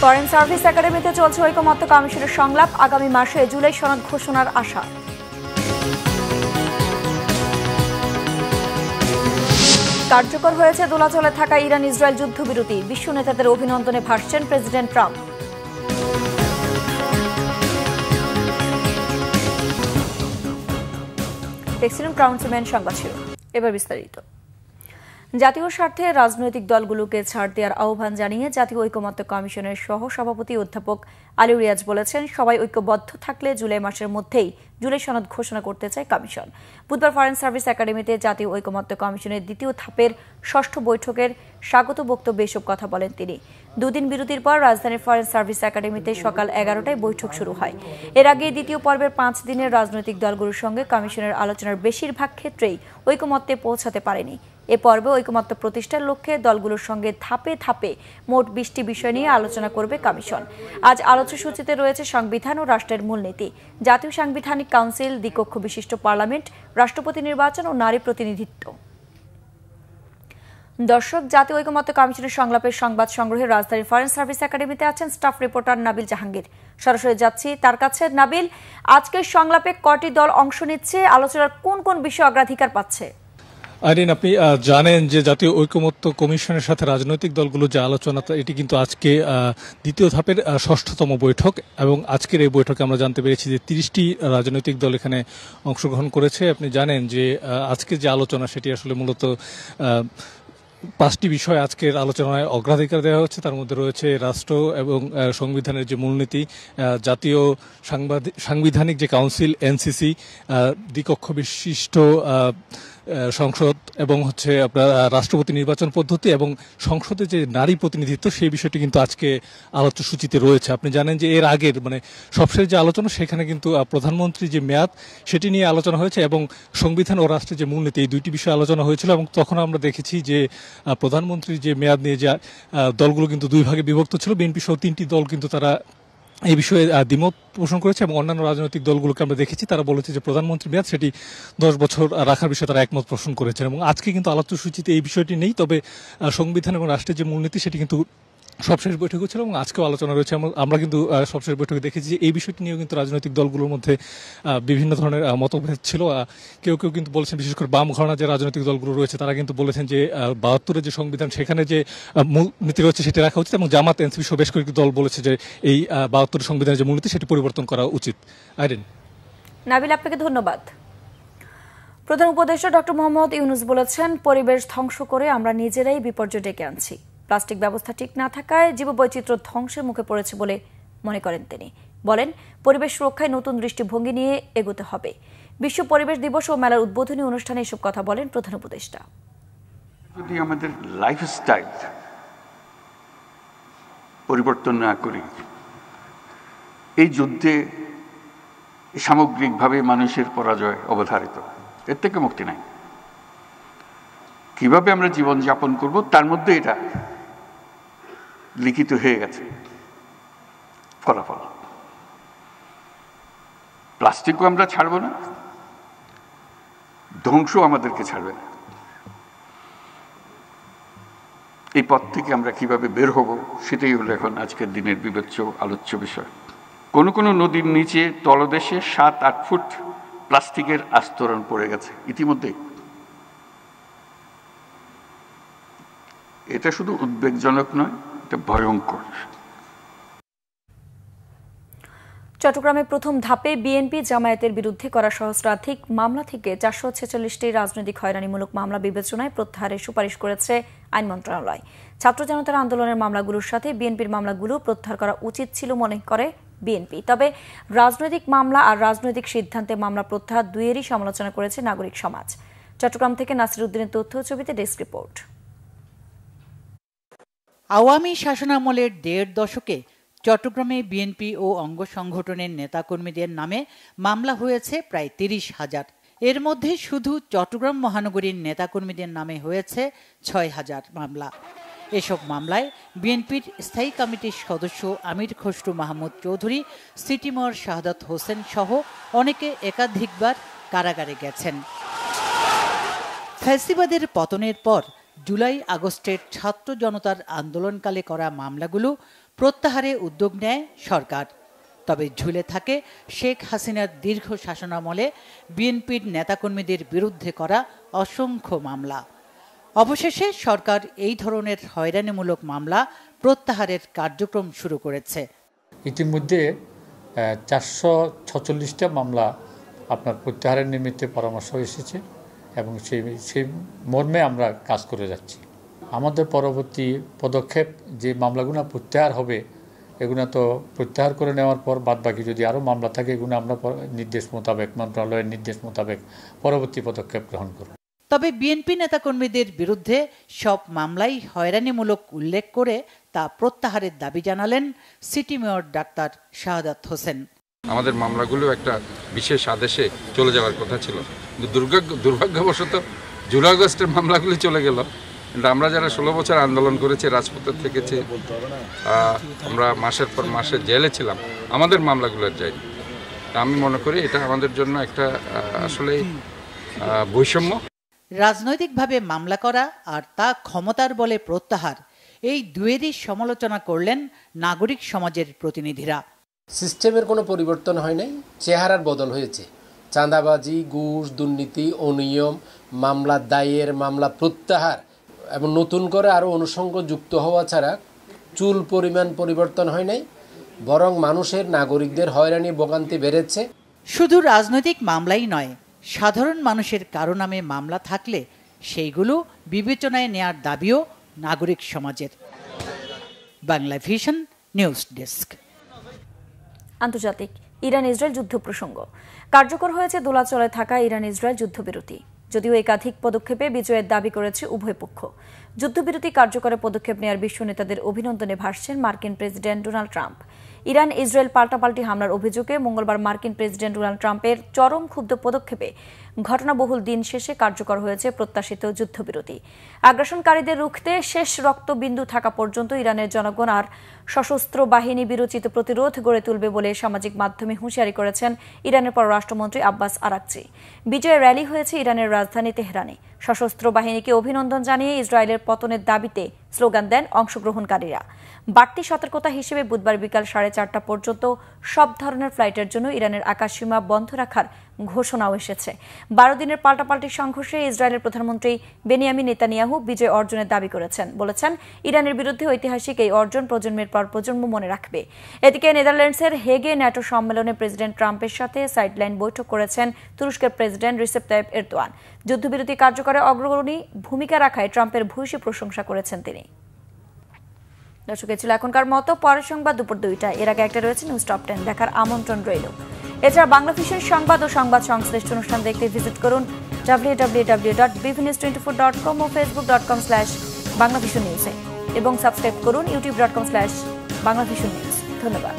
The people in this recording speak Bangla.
ফরেন সার্ভিস একাডেমিতে চলছে ঐকমত্য কমিশনের সংলাপ, আগামী মাসে জুলাই সনদ ঘোষণার আশা। কার্যকর হয়েছে দোলাচলে থাকা ইরান ইসরায়েল যুদ্ধবিরতি, বিশ্ব নেতাদের অভিনন্দনে ভাসছেন প্রেসিডেন্ট ট্রাম্প। দেখছিলেন ক্রাউন সিমেন্ট সংবাদ ছিল, এবার বিস্তারিত। জাতীয় স্বার্থে রাজনৈতিক দলগুলোকে ছাড় দেওয়ার আহ্বান জানিয়ে জাতীয় ঐকমত্য কমিশনের সহ সভাপতি অধ্যাপক আলী রিয়াজ বলেছেন, সবাই ঐক্যবদ্ধ থাকলে জুলাই মাসের মধ্যেই জুলাই সনদ ঘোষণা করতে চায় কমিশন। বুধবার ফরেন সার্ভিস একাডেমিতে জাতীয় ঐকমত্য কমিশনের দ্বিতীয় ধাপের ষষ্ঠ বৈঠকের স্বাগত বক্তব্যে এসব কথা বলেন তিনি। দুদিন বিরতির পর রাজধানীর ফরেন সার্ভিস একাডেমিতে সকাল 11টায় বৈঠক শুরু হয়। এর আগে দ্বিতীয় পর্বের 5 দিনের রাজনৈতিক দলগুলোর সঙ্গে কমিশনের আলোচনার বেশিরভাগ ক্ষেত্রেই ঐকমত্যে পৌঁছাতে পারেনি। এ পর্বে ঐকমত্য প্রতিষ্ঠার লক্ষ্যে দলগুলোর সঙ্গে ধাপে ধাপে মোট 20টি বিষয় নিয়ে আলোচনা করবে কমিশন। আজ আলোচ্যসূচিতে রয়েছে সংবিধান ও রাষ্ট্রের মূলনীতি, জাতীয় সাংবিধানিক কাউন্সিল, দ্বিকক্ষ বিশিষ্ট পার্লামেন্ট, রাষ্ট্রপতি নির্বাচন ও নারী প্রতিনিধিত্ব। দর্শক, জাতীয় ঐকমত্য কমিশনের সংলাপের সংবাদ সংগ্রহে রাজধানীর ফরেন সার্ভিস একাডেমিতে আছেন স্টাফ রিপোর্টার নাবিল জাহাঙ্গীর। সরাসরি যাচ্ছি তার কাছে। নাবিল, আজকের সংলাপে কয়টি দল অংশ নিচ্ছে, আলোচনার কোন কোন বিষয় অগ্রাধিকার পাচ্ছে? আইরিন, আপনি জানেন যে জাতীয় ঐকমত্য কমিশনের সাথে রাজনৈতিক দলগুলো যে আলোচনা, এটি কিন্তু আজকে দ্বিতীয় ধাপের ষষ্ঠতম বৈঠক, এবং আজকের এই বৈঠকে আমরা জানতে পেরেছি যে 30টি রাজনৈতিক দল এখানে অংশগ্রহণ করেছে। আপনি জানেন যে আজকে যে আলোচনা সেটি আসলে মূলত 5টি বিষয় আজকের আলোচনায় অগ্রাধিকার দেওয়া হচ্ছে। তার মধ্যে রয়েছে রাষ্ট্র এবং সংবিধানের যে মূলনীতি, জাতীয় সাংবিধানিক যে কাউন্সিল এনসিসি, দ্বিকক্ষ বিশিষ্ট সংসদ এবং হচ্ছে আপনার রাষ্ট্রপতি নির্বাচন পদ্ধতি এবং সংসদে যে নারী প্রতিনিধিত্ব, সেই বিষয়টি কিন্তু আজকে আলোচ্য সূচিতে রয়েছে। আপনি জানেন যে এর আগের সবশেষ যে আলোচনা, সেখানে কিন্তু প্রধানমন্ত্রী যে মেয়াদ সেটি নিয়ে আলোচনা হয়েছে এবং সংবিধান ও রাষ্ট্রের যে মূলনীতি, এই দুইটি বিষয়ে আলোচনা হয়েছিল। এবং তখন আমরা দেখেছি যে প্রধানমন্ত্রীর যে মেয়াদ নিয়ে যে দলগুলো কিন্তু দুই ভাগে বিভক্ত ছিল। বিএনপি সহ 3টি দল কিন্তু তারা এই বিষয়ে দ্বিমত পোষণ করেছে, এবং অন্যান্য রাজনৈতিক দলগুলোকে আমরা দেখেছি তারা বলেছে যে প্রধানমন্ত্রী মেয়াদ সেটি 10 বছর রাখার বিষয়ে তারা একমত পোষণ করেছেন। এবং আজকে কিন্তু আলোচ্যসূচিতে এই বিষয়টি নেই, তবে সংবিধান এবং রাষ্ট্রের যে মূলনীতি সেটি কিন্তু সবশেষ বৈঠকে ছিল এবং আজকেও আলোচনা রয়েছে। আমরা কিন্তু সবশেষ বৈঠকে দেখেছি যে এই বিষয়টি নিয়েও কিন্তু রাজনৈতিক দলগুলোর মধ্যে বিভিন্ন ধরনের মতভেদ ছিল। কেউ কেউ কিন্তু বলেছেন, বিশেষ করে বাম ঘরানা যে রাজনৈতিক দলগুলো রয়েছে তারা কিন্তু বলেছেন যে 72-এর যে সংবিধান সেখানে যে মূলনীতি রয়েছে সেটি রাখা উচিত, এবং জামাত, এনসিপি সহ বেশ কয়েকটি দল বলেছে যে এই 72-এর সংবিধানের যে মূলনীতি সেটি পরিবর্তন করা উচিত। আইরিন। নাবিল, আপনাকে ধন্যবাদ। প্রধান উপদেষ্টা ডক্টর মোহাম্মদ ইউনূস বলেছেন, পরিবেশ ধ্বংস করে আমরা নিজেরাই বিপর্যয় ডেকে আনছি। প্লাস্টিক ব্যবস্থা ঠিক না থাকায় জীববৈচিত্র্য ধ্বংসের মুখে পড়েছে বলে মনে করেন তিনি। বলেন, পরিবেশ রক্ষায় নতুন দৃষ্টিভঙ্গি নিয়ে এগোতে হবে। বিশ্ব পরিবেশ দিবস ও মেলার উদ্বোধনী অনুষ্ঠানে এসব কথা বলেন প্রধান উপদেষ্টা। যদি আমাদের লাইফস্টাইল পরিবর্তন না করি, এই যুদ্ধে সামগ্রিকভাবে মানুষের পরাজয় অবধারিত, এর থেকে মুক্তি নাই। কিভাবে আমরা জীবন যাপন করব তার মধ্যে এটা লিখিত হয়ে গেছে ফলাফল। প্লাস্টিকও আমরা ছাড়বো না, ধ্বংস আমাদেরকে ছাড়বে না। এই পথ থেকে আমরা কিভাবে বের হব সেটাই হলো এখন আজকের দিনের বিবেচ্য আলোচ্য বিষয়। কোন কোন নদীর নিচে তলদেশে 7-8 ফুট প্লাস্টিকের আস্তরণ পড়ে গেছে ইতিমধ্যে। এটা শুধু উদ্বেগজনক নয়, এটা ভয়ঙ্কর। চট্টগ্রামে প্রথম ধাপে বিএনপি জামায়াতের বিরুদ্ধে করা সহস্রাধিক মামলা থেকে 446টি রাজনৈতিক হয়রানিমূলক মামলা বিবেচনায় প্রত্যাহারের সুপারিশ করেছে আইন মন্ত্রণালয়। ছাত্র জনতার আন্দোলনের মামলাগুলোর সাথে বিএনপির মামলাগুলো প্রত্যাহার করা উচিত ছিল মনে করে বিএনপি। তবে রাজনৈতিক মামলা আর রাজনৈতিক সিদ্ধান্তে মামলা প্রত্যাহার দুইয়েরই সমালোচনা করেছে নাগরিক সমাজ। চট্টগ্রাম থেকে নাসির উদ্দিনের তথ্য ছবিতে ডেস্ক রিপোর্ট। আওয়ামী শাসনামলের 1.5 দশকে চট্টগ্রামে বিএনপি ও অঙ্গ সংগঠনের নেতাকর্মীদের নামে মামলা হয়েছে প্রায় 30,000। এর মধ্যে শুধু চট্টগ্রাম মহানগরীর নেতাকর্মীদের নামে হয়েছে 6,000 মামলা। এসব মামলায় বিএনপির স্থায়ী কমিটির সদস্য আমির খসরু মাহমুদ চৌধুরী, সিটি মেয়র শাহাদাত হোসেন সহ অনেকে একাধিকবার কারাগারে গেছেন। ফ্যাসিবাদের পতনের পর জুলাই আগস্টের ছাত্র জনতার আন্দোলনকালে করা মামলাগুলো প্রত্যাহারে উদ্যোগ নেয় সরকার। তবে ঝুলে থাকে শেখ হাসিনার দীর্ঘ শাসনামলে বিএনপির নেতাকর্মীদের বিরুদ্ধে করা অসংখ্য মামলা। অবশেষে সরকার এই ধরনের হয়রানিমূলক মামলা প্রত্যাহারের কার্যক্রম শুরু করেছে। ইতিমধ্যে 446টা মামলা আপনার প্রত্যাহারের নিমিত্তে পরামর্শ এসেছে এবং সেই মর্মে আমরা কাজ করে যাচ্ছি। আমাদের পরবর্তী পদক্ষেপ যে মামলাগুলো প্রত্যাহার হবে এগুলো তো প্রত্যাহার করে নেওয়ার পর বাদবাকি যদি আরও মামলা থাকে এগুলো আমরা নির্দেশ মোতাবেক, মন্ত্রণালয়ের নির্দেশ মোতাবেক পরবর্তী পদক্ষেপ গ্রহণ করব। তবে বিএনপি নেতাকর্মীদের বিরুদ্ধে সব মামলাই হয়রানিমূলক উল্লেখ করে তা প্রত্যাহারের দাবি জানালেন city mayor doctor Shahadat Hossain. আমাদের মামলাগুলো একটা বিশেষ আদেশে চলে যাওয়ার কথা ছিল, কিন্তু দুর্ভাগ্যবশত জুলাই আগস্টের মামলাগুলি চলে গেল। কিন্তু আমরা যারা 16 বছর আন্দোলন করেছি, রাজপথে থেকেছি, আমরা মাসের পর মাসে জেলে ছিলাম, আমাদের মামলাগুলো যায়নি। আমি মনে করি এটা আমাদের জন্য একটা আসলে বৈষম্য। রাজনৈতিকভাবে মামলা করা আর তা ক্ষমতার বলে প্রত্যাহার, এই দুয়েরই সমালোচনা করলেন নাগরিক সমাজের প্রতিনিধিরা। সিস্টেমের কোনো পরিবর্তন হয় নাই, চেহারার বদল হয়েছে। চাঁদাবাজি, ঘুষ, দুর্নীতি, অনিয়ম, মামলা দায়ের, মামলা প্রত্যাহার এবং নতুন করে আরও অনুষঙ্গ যুক্ত হওয়া ছাড়া চুল পরিমাণ পরিবর্তন হয় নাই, বরং মানুষের, নাগরিকদের হয়রানি ভোগান্তি বেড়েছে। শুধু রাজনৈতিক মামলাই নয়, সাধারণ মানুষের কারো নামে মামলা থাকলে সেইগুলো বিবেচনায় নেয়ার দাবিও নাগরিক সমাজের। Bangla vision news desk. আন্তর্জাতিক ইরান ইসরায়েল যুদ্ধ প্রসঙ্গ। কার্যকর হয়েছে দোলাচলে থাকা ইরান ইসরায়েল যুদ্ধবিরতি। যদিও একাধিক পদক্ষেপে বিজয়ের দাবি করেছে উভয় পক্ষ। যুদ্ধবিরতি কার্যকরে পদক্ষেপ নেওয়ার বিশ্ব নেতাদের অভিনন্দনে ভাসছেন মার্কিন president Donald Trump. Iran Israel পাল্টাপাল্টি হামলার অভিযোগে মঙ্গলবার মার্কিন প্রেসিডেন্ট ডোনাল্ড ট্রাম্পের চরম ক্ষুব্ধ পদক্ষেপে ঘটনাবহুল দিন শেষে কার্যকর হয়েছে প্রত্যাশিত যুদ্ধবিরতি। আগ্রাসনকারীদের রুখতে শেষ রক্তবিন্দু থাকা পর্যন্ত ইরানের জনগণ আর সশস্ত্র বাহিনী বিরচিত প্রতিরোধ গড়ে তুলবে বলে সামাজিক মাধ্যমে হুঁশিয়ারি করেছেন ইরানের পররাষ্ট্রমন্ত্রী আব্বাস আরাকচি। বিজয় র্যালি হয়েছে ইরানের রাজধানী তেহরানে। সশস্ত্র বাহিনীকে অভিনন্দন জানিয়ে ইসরায়েলের পতনের দাবিতে স্লোগান দেন অংশগ্রহণকারীরা। বাড়তি সতর্কতা হিসেবে বুধবার বিকাল 4:30 পর্যন্ত সব ধরনের ফ্লাইটের জন্য ইরানের আকাশসীমা বন্ধ রাখার ঘোষণাও এসেছে। 12 দিনের পাল্টাপাল্টি সংঘর্ষে ইসরায়েলের প্রধানমন্ত্রী বেনিয়ামিন নেতানিয়াহু বিজয় অর্জনের দাবি করেছেন। বলেছেন, ইরানের বিরুদ্ধে ঐতিহাসিক এই অর্জন প্রজন্মের পর প্রজন্ম মনে রাখবে। এদিকে নেদারল্যান্ডসের হেগে ন্যাটো সম্মেলনে প্রেসিডেন্ট ট্রাম্পের সাথে সাইডলাইন বৈঠক করেছেন তুরস্কের প্রেসিডেন্ট রিসেপ তাইপ এরদোয়ান। যুদ্ধবিরতি কার্যকরে অগ্রণী ভূমিকা রাখায় ট্রাম্পের ভূয়সী প্রশংসা করেছেন তিনি। দর্শক, ছিল এখনকার মতো। পরের সংবাদ দুপুর 2টায়। এর আগে একটা রয়েছে নিউজ টপ 10 দেখার আমন্ত্রণ রইল। এছাড়া বাংলা ভিশন সংবাদ ও সংবাদ সংশ্লিষ্ট অনুষ্ঠান দেখতে ভিজিট করুন www.bvnews24.com ও facebook.com/banglavisionnews এবং সাবস্ক্রাইব করুন youtube.com/banglavisionnews। ধন্যবাদ।